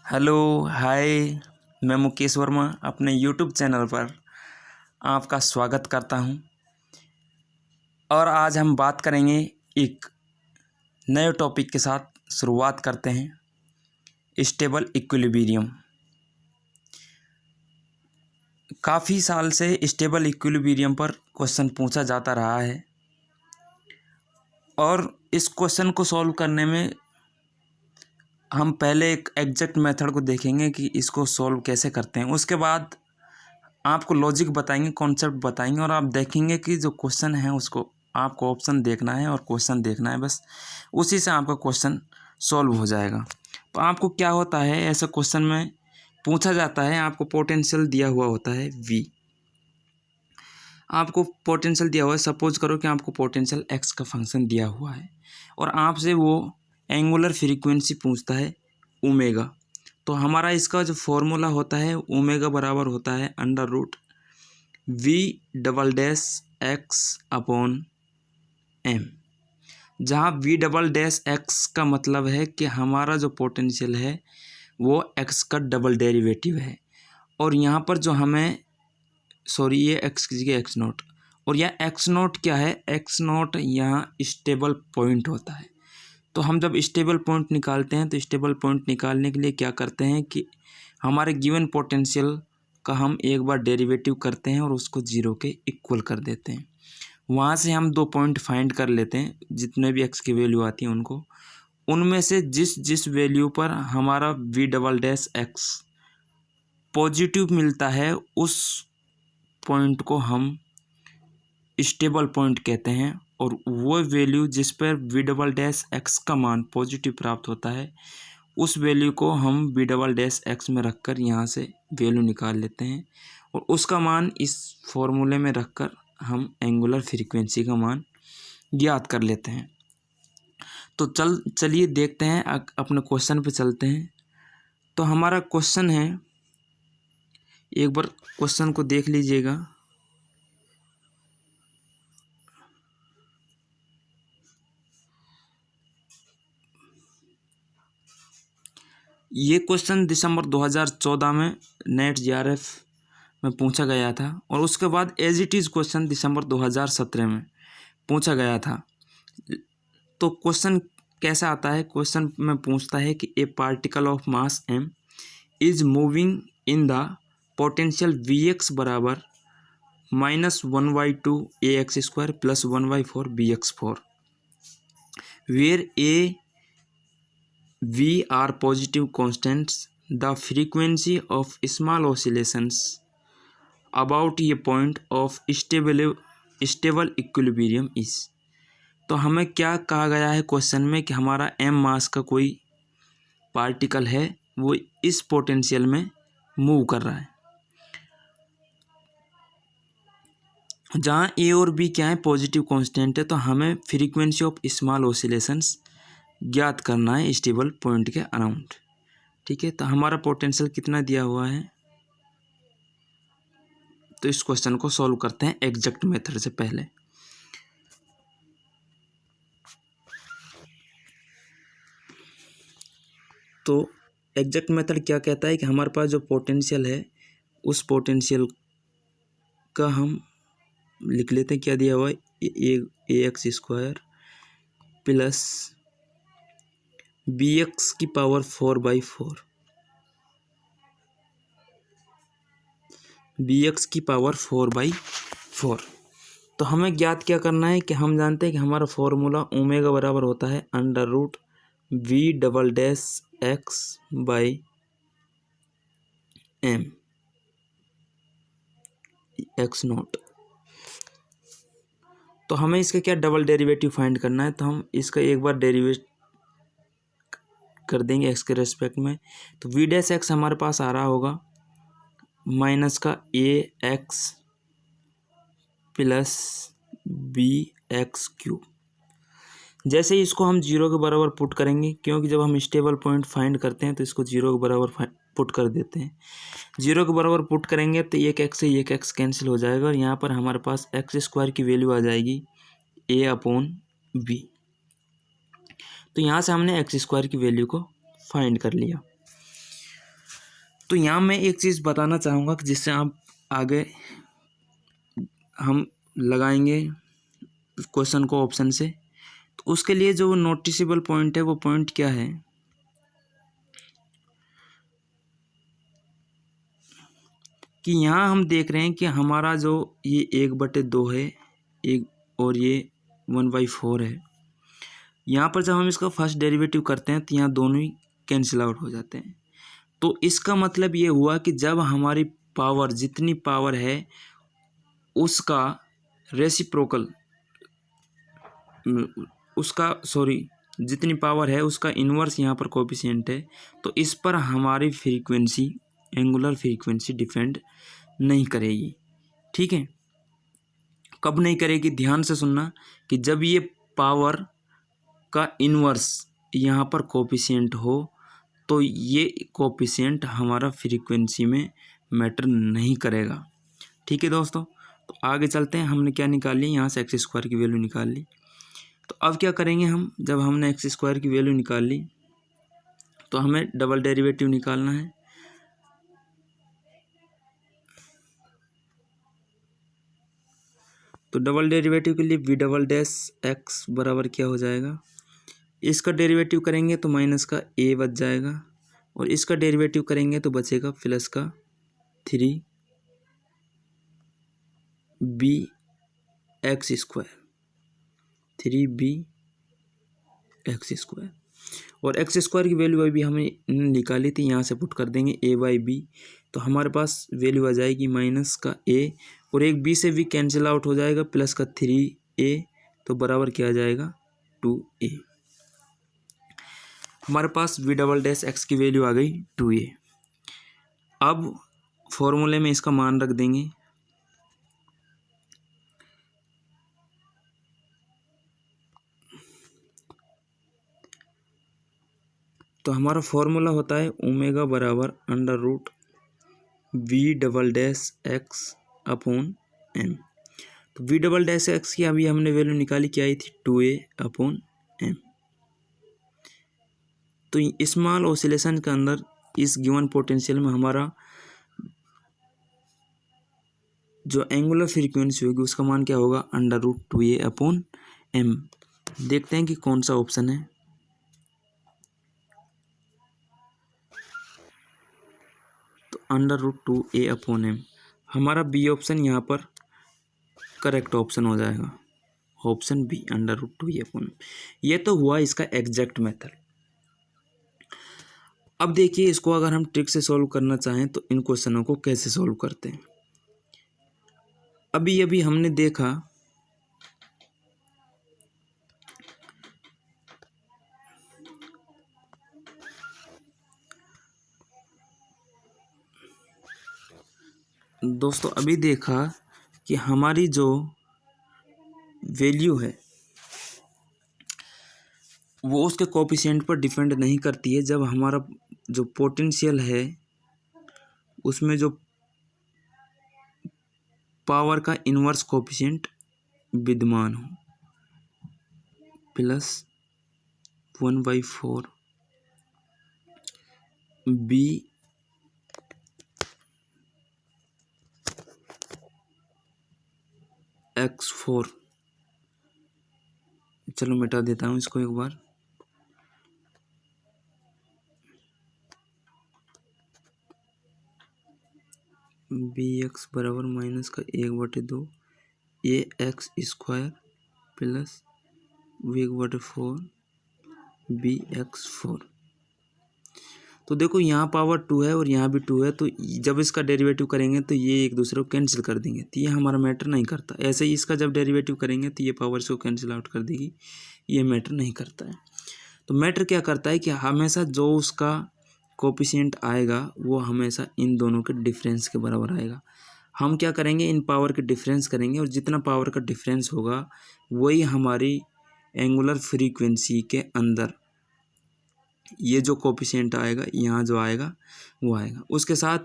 Hello hi. मैं मुकेश वर्मा अपने YouTube channel पर आपका स्वागत करता हूं और आज हम बात करेंगे एक नए टॉपिक के साथ। शुरुआत करते हैं स्टेबल इक्विलिब्रियम। काफ़ी साल से स्टेबल इक्विलिब्रियम पर क्वेश्चन पूछा जाता रहा है और इस क्वेश्चन को सॉल्व करने में हम पहले एक एग्जैक्ट मेथड को देखेंगे कि इसको सॉल्व कैसे करते हैं। उसके बाद आपको लॉजिक बताएंगे, कॉन्सेप्ट बताएंगे और आप देखेंगे कि जो क्वेश्चन है उसको आपको ऑप्शन देखना है और क्वेश्चन देखना है, बस उसी से आपका क्वेश्चन सॉल्व हो जाएगा। तो आपको क्या होता है, ऐसा क्वेश्चन में पूछा जाता है, आपको पोटेंशियल दिया हुआ होता है v। आपको पोटेंशियल दिया हुआ है, सपोज करो कि आपको पोटेंशियल x का फंक्शन दिया हुआ है और आपसे वो एंगुलर फ्रीक्वेंसी पूछता है ओमेगा। तो हमारा इसका जो फॉर्मूला होता है ओमेगा बराबर होता है अंडर रूट v∆x/m, जहाँ v∆x का मतलब है कि हमारा जो पोटेंशियल है वो x का डबल डेरिवेटिव है और यहाँ पर जो हमें ये x की जगह x नोट, और यह x नोट क्या है, x नोट यहाँ स्टेबल पॉइंट होता है। तो हम जब स्टेबल पॉइंट निकालते हैं तो स्टेबल पॉइंट निकालने के लिए क्या करते हैं कि हमारे गिवन पोटेंशियल का हम एक बार डेरिवेटिव करते हैं और उसको जीरो के इक्वल कर देते हैं। वहाँ से हम दो पॉइंट फाइंड कर लेते हैं, जितने भी x की वैल्यू आती है उनको, उनमें से जिस जिस वैल्यू पर हमारा v∆x पॉजिटिव मिलता है उस पॉइंट को हम स्टेबल पॉइंट कहते हैं और वो वैल्यू जिस पर v∆x का मान पॉजिटिव प्राप्त होता है उस वैल्यू को हम v∆x में रखकर यहाँ से वैल्यू निकाल लेते हैं और उसका मान इस फॉर्मूले में रखकर हम एंगुलर फ्रीक्वेंसी का मान ज्ञात कर लेते हैं। तो चलिए देखते हैं, अपने क्वेश्चन पे चलते हैं। तो हमारा क्वेश्चन है, एक बार क्वेश्चन को देख लीजिएगा। ये क्वेश्चन दिसंबर 2014 में नेट JRF में पूछा गया था और उसके बाद एज इट इज़ क्वेश्चन दिसंबर 2017 में पूछा गया था। तो क्वेश्चन कैसा आता है, क्वेश्चन में पूछता है कि a particle of mass m is moving in the potential Vx बराबर -1/2 ax² + 1/4 bx4 where a V are positive constants. The frequency of small oscillations about a point of stable equilibrium is। तो हमें क्या कहा गया है question में कि हमारा m मास का कोई पार्टिकल है, वो इस पोटेंशियल में मूव कर रहा है जहाँ a और b क्या है, पॉजिटिव कांस्टेंट है। तो हमें फ्रीक्वेंसी ऑफ स्मॉल ऑसिलेशंस ज्ञात करना है स्टेबल पॉइंट के अराउंड। ठीक है, तो हमारा पोटेंशियल कितना दिया हुआ है, तो इस क्वेश्चन को सॉल्व करते हैं एग्जैक्ट मेथड से पहले। तो एग्जैक्ट मेथड क्या कहता है कि हमारे पास जो पोटेंशियल है उस पोटेंशियल का हम लिख लेते हैं, क्या दिया हुआ है, ax² प्लस bx की पावर 4/4 bx की पावर 4/4। तो हमें ज्ञात क्या करना है कि हम जानते हैं कि हमारा फॉर्मूला ओमेगा बराबर होता है under root v∆x/m x note. तो हमें इसका क्या डबल डेरिवेटिव फाइंड करना है, तो हम इसका एक बार डेरिवेट कर देंगे x के रेस्पेक्ट में। तो v'(x) हमारे पास आ रहा होगा माइनस का ax प्लस bx³। जैसे ही इसको हम जीरो के बराबर पुट करेंगे, क्योंकि जब हम स्टेबल पॉइंट फाइंड करते हैं तो इसको जीरो के बराबर पुट कर देते हैं। जीरो के बराबर पुट करेंगे तो एक x से एक x कैंसिल हो जाएगा और यहाँ पर हमारे पास x² की वैल्यू आ जाएगी a/b। तो यहाँ से हमने x² की वैल्यू को फाइंड कर लिया। तो यहाँ मैं एक चीज़ बताना चाहूँगा कि जिससे आप आगे हम लगाएंगे क्वेश्चन को ऑप्शन से, तो उसके लिए जो नोटिसेबल पॉइंट है वो पॉइंट क्या है कि यहाँ हम देख रहे हैं कि हमारा जो ये 1/2 है एक, और ये 1/4 है। यहाँ पर जब हम इसका फर्स्ट डेरिवेटिव करते हैं तो यहाँ दोनों ही कैंसिल आउट हो जाते हैं। तो इसका मतलब ये हुआ कि जब हमारी पावर जितनी पावर है उसका रेसिप्रोकल जितनी पावर है उसका इन्वर्स यहाँ पर कोफिशिएंट है, तो इस पर हमारी फ्रीक्वेंसी एंगुलर फ्रीक्वेंसी डिपेंड नहीं करेगी। ठीक है, कब नहीं करेगी, ध्यान से सुनना कि जब ये पावर का इन्वर्स यहाँ पर कोफिशिएंट हो तो ये कोफिशिएंट हमारा फ्रीक्वेंसी में मैटर नहीं करेगा। ठीक है दोस्तों, तो आगे चलते हैं। हमने क्या निकाल ली, यहाँ से x² की वैल्यू निकाल ली। तो अब क्या करेंगे हम, जब हमने x² की वैल्यू निकाल ली तो हमें डबल डेरिवेटिव निकालना है। तो डबल डेरिवेटिव के लिए v′x बराबर क्या हो जाएगा, इसका डेरिवेटिव करेंगे तो माइनस का a बच जाएगा, और इसका डेरिवेटिव करेंगे तो बचेगा प्लस का 3bx², 3bx²। और x² की वैल्यू अभी हमें निकाली थी, यहाँ से पुट कर देंगे a/b, तो हमारे पास वैल्यू आ जाएगी माइनस का a, और एक b से v कैंसिल आउट हो जाएगा, प्लस का 3a, तो बराबर क्या आ जाएगा 2a। हमारे पास v′x की वैल्यू आ गई 2a। अब फॉर्मूले में इसका मान रख देंगे, तो हमारा फॉर्मूला होता है ओमेगा बराबर √v′x/m। तो v′x की अभी हमने वैल्यू निकाली, क्या आई थी 2a/m। तो स्मॉल ऑसिलेशन के अंदर इस गिवन पोटेंशियल में हमारा जो एंगुलर फ्रीक्वेंसी होगी उसका मान क्या होगा √2a/m। देखते हैं कि कौन सा ऑप्शन है। तो √2a/m हमारा बी ऑप्शन यहाँ पर करेक्ट ऑप्शन हो जाएगा, ऑप्शन बी √2a/m। ये तो हुआ इसका एग्जैक्ट मेथड। अब देखिए, इसको अगर हम ट्रिक से सॉल्व करना चाहें तो इन क्वेश्चनों को कैसे सॉल्व करते हैं। अभी हमने देखा दोस्तों, अभी देखा कि हमारी जो वैल्यू है वो उसके कोफिशिएंट पर डिपेंड नहीं करती है। जब हमारा जो पोटेंशियल है उसमें जो पावर का इन्वर्स कोफिशिएंट विद्यमान हो, प्लस 1/4 bx²। चलो मिटा देता हूँ इसको एक बार। bx बराबर माइनस का 1/2 ax² प्लस v/4 bx²। तो देखो, यहाँ पावर 2 है और यहाँ भी 2 है, तो जब इसका डेरिवेटिव करेंगे तो ये एक दूसरे को कैंसिल कर देंगे, तो ये हमारा मैटर नहीं करता। ऐसे ही इसका जब डेरिवेटिव करेंगे तो ये पावर से कैंसिल आउट कर देगी, ये मैटर नहीं करता है। तो मैटर क्या करता है कि हमेशा जो उसका कोफिशिएंट आएगा वो हमेशा इन दोनों के डिफरेंस के बराबर आएगा। हम क्या करेंगे, इन पावर के डिफरेंस करेंगे, और जितना पावर का डिफरेंस होगा वही हमारी एंगुलर फ्रीक्वेंसी के अंदर ये जो कोफिशिएंट आएगा, यहाँ जो आएगा वो आएगा। उसके साथ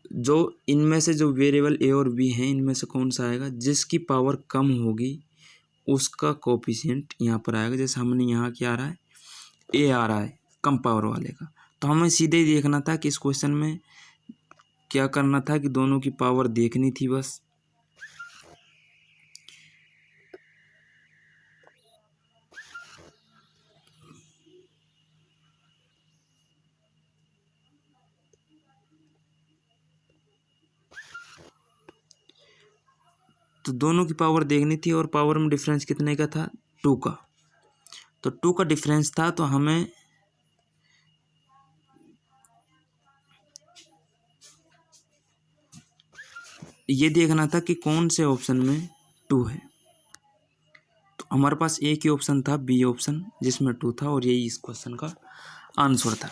जो इनमें से जो वेरिएबल ए और बी हैं, इनमें से कौन सा आएगा, जिसकी पावर कम होगी उसका कोफिशिएंट यहाँ पर आएगा। जैसे हमने यहाँ क्या आ रहा है, ए आ रहा है कम पावर वाले का, तो हमें सीधे ही देखना था कि इस क्वेश्चन में क्या करना था कि दोनों की पावर देखनी थी बस। तो दोनों की पावर देखनी थी और पावर में डिफरेंस कितने का था, 2 का। तो 2 का डिफरेंस था, तो हमें ये देखना था कि कौन से ऑप्शन में 2 है। तो हमारे पास एक ही ऑप्शन था, बी ऑप्शन, जिसमें 2 था, और यही इस क्वेश्चन का आंसर था।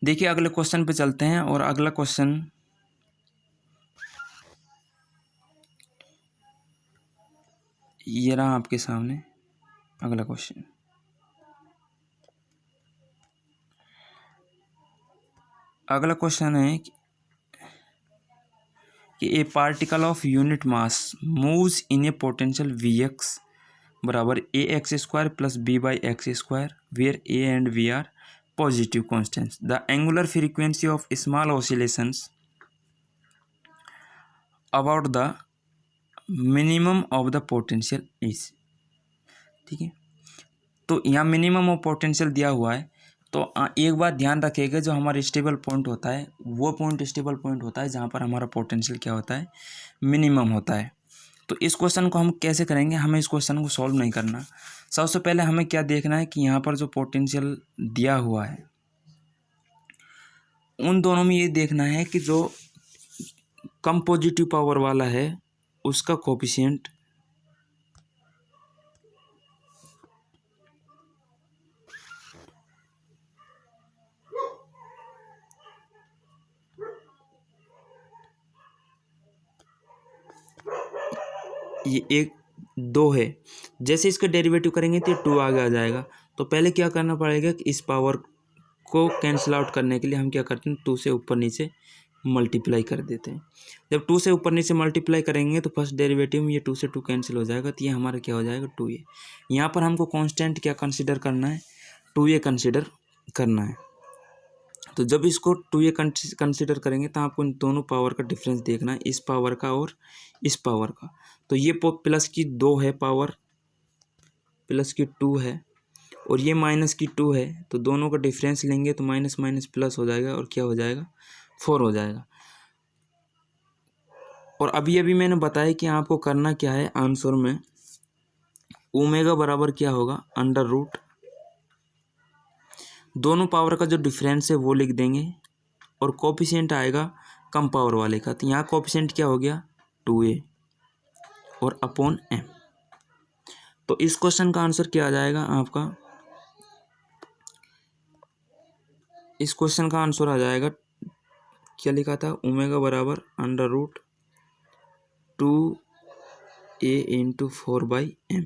देखिए अगले क्वेश्चन पे चलते हैं, और अगला क्वेश्चन ये रहा आपके सामने। अगला क्वेश्चन, अगला क्वेश्चन है कि a particle of unit mass moves in a potential V X बराबर A X square plus B by X square, where A and V are positive constants. The angular frequency of small oscillations about the minimum of the potential is. ठीक है, तो यहाँ minimum of potential दिया हुआ है। तो एक बात ध्यान रखिएगा, जो हमारा स्टेबल पॉइंट होता है वो पॉइंट स्टेबल पॉइंट होता है जहाँ पर हमारा पोटेंशियल क्या होता है, मिनिमम होता है। तो इस क्वेश्चन को हम कैसे करेंगे, हमें इस क्वेश्चन को सॉल्व नहीं करना। सबसे पहले हमें क्या देखना है कि यहाँ पर जो पोटेंशियल दिया हुआ है उन दोनों में ये देखना है कि जो कम पॉजिटिव पावर वाला है उसका कोफिशिएंट ये 1 2 है। जैसे इसका डेरिवेटिव करेंगे तो 2 आगे आ जाएगा। तो पहले क्या करना पड़ेगा कि इस पावर को कैंसिल आउट करने के लिए हम क्या करते हैं, 2 से ऊपर नीचे मल्टीप्लाई कर देते हैं। जब 2 से ऊपर नीचे मल्टीप्लाई करेंगे तो फर्स्ट डेरिवेटिव में ये 2 से 2 कैंसिल हो जाएगा, तो ये हमारा क्या हो जाएगा, 2a। यहाँ पर हमको कांस्टेंट क्या कंसिडर करना है, 2a कंसिडर करना है। तो जब इसको 2a कंसिडर करेंगे तो आपको इन दोनों पावर का डिफरेंस देखना है, इस पावर का और इस पावर का। तो ये प्लस की 2 है पावर, प्लस की 2 है, और ये माइनस की 2 है। तो दोनों का डिफरेंस लेंगे तो माइनस माइनस प्लस हो जाएगा, और क्या हो जाएगा, 4 हो जाएगा। और अभी अभी मैंने बताया कि आपको करना क्या है, आंसर में ओमेगा बराबर क्या होगा, अंडर रूट दोनों पावर का जो डिफरेंस है वो लिख देंगे, और कोफिशिएंट आएगा कम पावर वाले का। तो यहाँ कोफिशिएंट क्या हो गया, 2a और अपॉन m। तो इस क्वेश्चन का आंसर क्या आ जाएगा आपका, इस क्वेश्चन का आंसर आ जाएगा, क्या लिखा था, ओमेगा बराबर under root 2a into 4/m,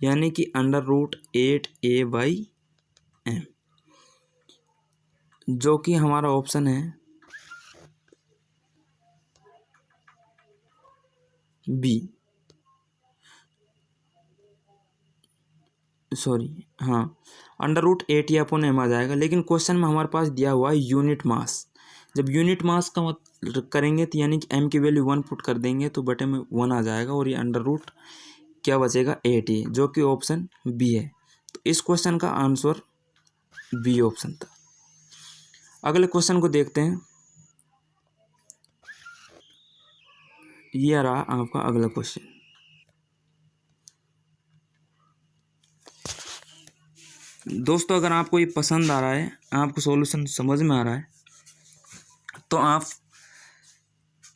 यानी कि अंडर रूट 8a/m, जो कि हमारा ऑप्शन है बी, सॉरी हाँ, अंडर रूट 8a/m आ जाएगा। लेकिन क्वेश्चन में हमारे पास दिया हुआ है यूनिट मास। जब यूनिट मास का करेंगे तो यानी कि m की वैल्यू 1 पुट कर देंगे तो बटे में 1 आ जाएगा, और ये अंडर रूट क्या बचेगा, 8a, जो कि ऑप्शन बी है। तो इस क्वेश्चन का आंसर बी ऑप्शन था। अगले क्वेश्चन को देखते हैं, ये रहा आपका अगला क्वेश्चन। दोस्तों अगर आपको ये पसंद आ रहा है, आपको सॉल्यूशन समझ में आ रहा है, तो आप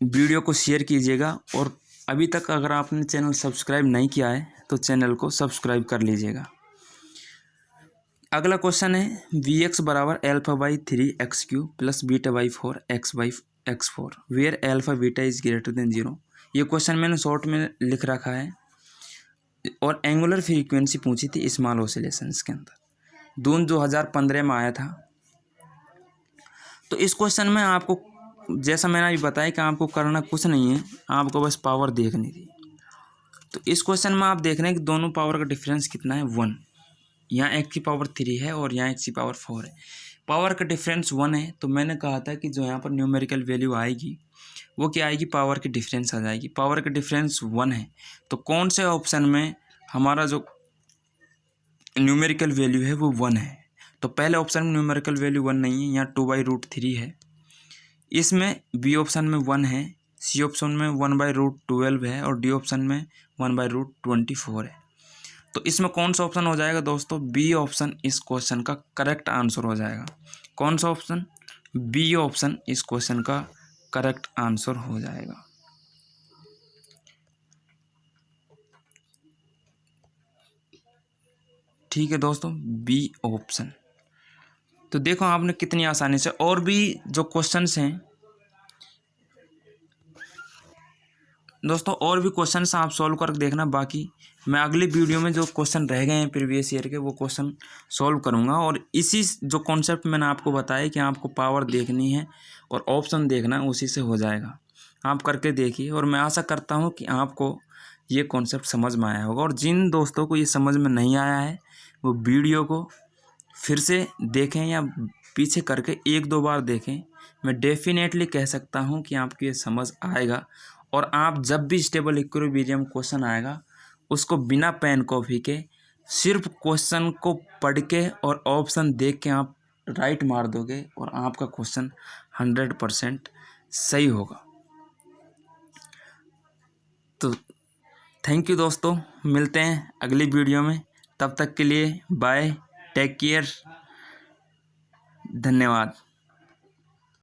वीडियो को शेयर कीजिएगा, और अभी तक अगर आपने चैनल सब्सक्राइब नहीं किया है तो चैनल को सब्सक्राइब कर लीजिएगा। अगला क्वेश्चन है वी एक्स बराबर α/3x³ plus β/4 x/x4 where α beta is greater than 0। ये क्वेश्चन मैंने शॉर्ट में लिख रखा है, और एंगुलर फ्रीक्वेंसी पूछी थी स्मॉल ऑसिलेशंस के अंदर, जून 2015 में आया था। तो इस क्वेश्चन में आपको, जैसा मैंने अभी बताया कि आपको करना कुछ नहीं है, आपको बस पावर देखनी थी। तो इस क्वेश्चन में आप देख रहे हैं कि दोनों पावर का डिफरेंस कितना है, 1। यहाँ x की पावर 3 है और यहाँ x की पावर 4 है। पावर का डिफरेंस 1 है, तो मैंने कहा था कि जो यहाँ पर न्यूमेरिकल वैल्यू आएगी वो क्या आएगी, पावर की डिफरेंस आ जाएगी। पावर का डिफरेंस 1 है, तो कौन से ऑप्शन में हमारा जो न्यूमेरिकल वैल्यू है वो 1 है। तो पहले ऑप्शन में न्यूमेरिकल वैल्यू 1 नहीं है, यहाँ 2/√3 है। इसमें बी ऑप्शन में 1 है, सी ऑप्शन में 1/√12 है और डी ऑप्शन में 1/√24 है। तो इसमें कौन सा ऑप्शन हो जाएगा दोस्तों, बी ऑप्शन इस क्वेश्चन का करेक्ट आंसर हो जाएगा। कौन सा ऑप्शन, बी ऑप्शन इस क्वेश्चन का करेक्ट आंसर हो जाएगा। ठीक है दोस्तों, बी ऑप्शन। तो देखो आपने कितनी आसानी से, और भी जो क्वेश्चंस हैं दोस्तों, और भी क्वेश्चंस आप सॉल्व करके देखना। बाकी मैं अगली वीडियो में जो क्वेश्चन रह गए हैं प्रीवियस ईयर के वो क्वेश्चन सॉल्व करूंगा। और इसी जो कॉन्सेप्ट मैंने आपको बताया कि आपको पावर देखनी है और ऑप्शन देखना है, उसी से हो जाएगा। आप करके देखिए और मैं आशा करता हूँ कि आपको ये कॉन्सेप्ट समझ में आया होगा। और जिन दोस्तों को ये समझ में नहीं आया है वो वीडियो को फिर से देखें या पीछे करके 1-2 बार देखें। मैं डेफिनेटली कह सकता हूं कि आपको ये समझ आएगा। और आप जब भी स्टेबल इक्विलिब्रियम क्वेश्चन आएगा उसको बिना पेन कॉपी के सिर्फ क्वेश्चन को पढ़ के और ऑप्शन देख के आप राइट मार दोगे और आपका क्वेश्चन 100% सही होगा। तो थैंक यू दोस्तों, मिलते हैं अगली वीडियो में। तब तक के लिए बाय, टेक केयर, धन्यवाद।